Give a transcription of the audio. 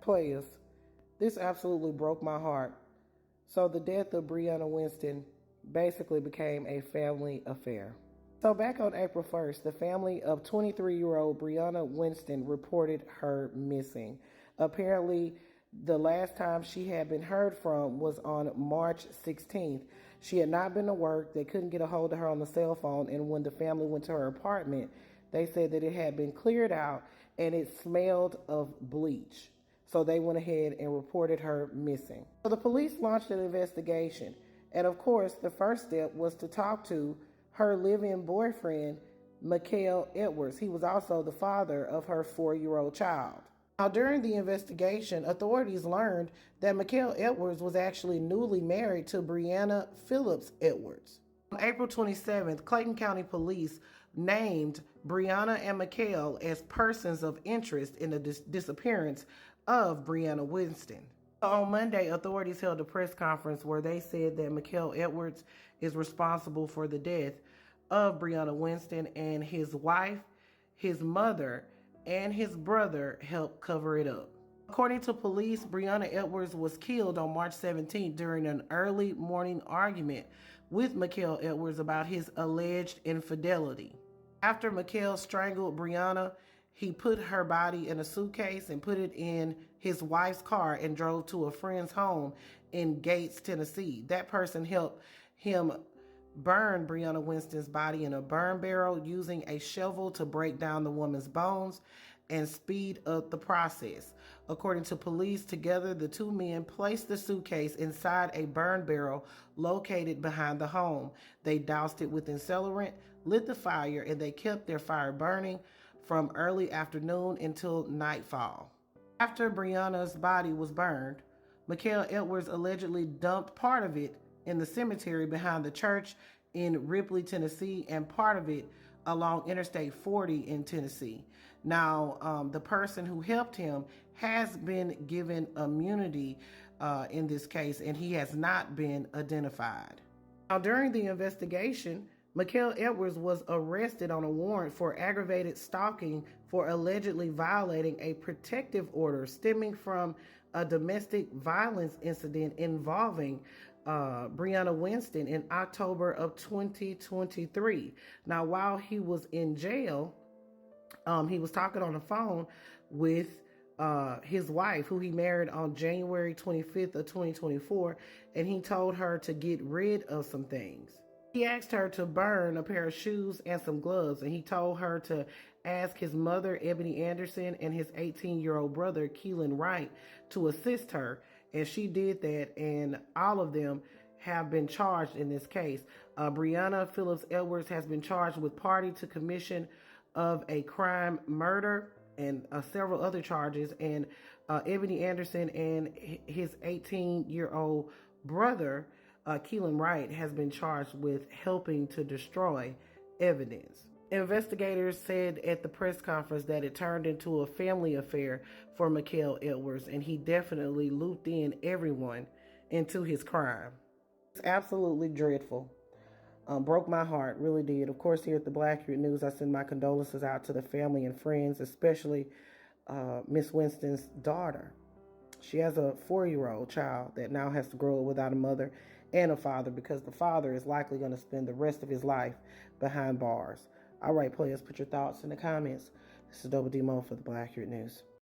Players, this absolutely broke my heart. So the death of Brianna Winston basically became a family affair. So back on April 1st, the family of 23-year-old Brianna Winston reported her missing. Apparently, the last time she had been heard from was on March 16th. She had not been to work. They couldn't get a hold of her on the cell phone, and when the family went to her apartment, they said that it had been cleared out and it smelled of bleach. So they went ahead and reported her missing. So the police launched an investigation. And of course, the first step was to talk to her live-in boyfriend, Mikael Edwards. He was also the father of her 4-year-old child. Now, during the investigation, authorities learned that Mikael Edwards was actually newly married to Brianna Phillips Edwards. On April 27th, Clayton County Police named Brianna and Mikael as persons of interest in the disappearance of Brianna Winston. On Monday, authorities held a press conference where they said that Mikael Edwards is responsible for the death of Brianna Winston, and his wife, his mother, and his brother helped cover it up. According to police, Brianna Edwards was killed on March 17th during an early morning argument with Mikael Edwards about his alleged infidelity. After Mikael strangled Brianna, he put her body in a suitcase and put it in his wife's car and drove to a friend's home in Gates, Tennessee. That person helped him burn Brianna Winston's body in a burn barrel using a shovel to break down the woman's bones and speed up the process. According to police, together the two men placed the suitcase inside a burn barrel located behind the home. They doused it with accelerant, lit the fire, and they kept their fire burning from early afternoon until nightfall. After Brianna's body was burned, Mikael Edwards allegedly dumped part of it in the cemetery behind the church in Ripley, Tennessee, and part of it along Interstate 40 in Tennessee. Now, the person who helped him has been given immunity in this case, and he has not been identified. Now, during the investigation, Mikael Edwards was arrested on a warrant for aggravated stalking for allegedly violating a protective order stemming from a domestic violence incident involving Brianna Winston in October of 2023. Now, while he was in jail, he was talking on the phone with his wife, who he married on January 25th of 2024, and he told her to get rid of some things. He asked her to burn a pair of shoes and some gloves, and he told her to ask his mother, Ebony Anderson, and his 18-year-old brother, Keelan Wright, to assist her, and she did that, and all of them have been charged in this case. Brianna Phillips Edwards has been charged with party to commission of a crime, murder, and several other charges, and Ebony Anderson and his 18-year-old brother, Keelan Wright, has been charged with helping to destroy evidence. Investigators said at the press conference that it turned into a family affair for Mikael Edwards, and he definitely looped in everyone into his crime. It's absolutely dreadful. Broke my heart, really did. Of course, here at the Black Accurate News, I send my condolences out to the family and friends, especially Miss Winston's daughter. She has a 4-year-old child that now has to grow up without a mother and a father, because the father is likely going to spend the rest of his life behind bars. All right, players, put your thoughts in the comments. This is Double D Mo for the Black Accurate News.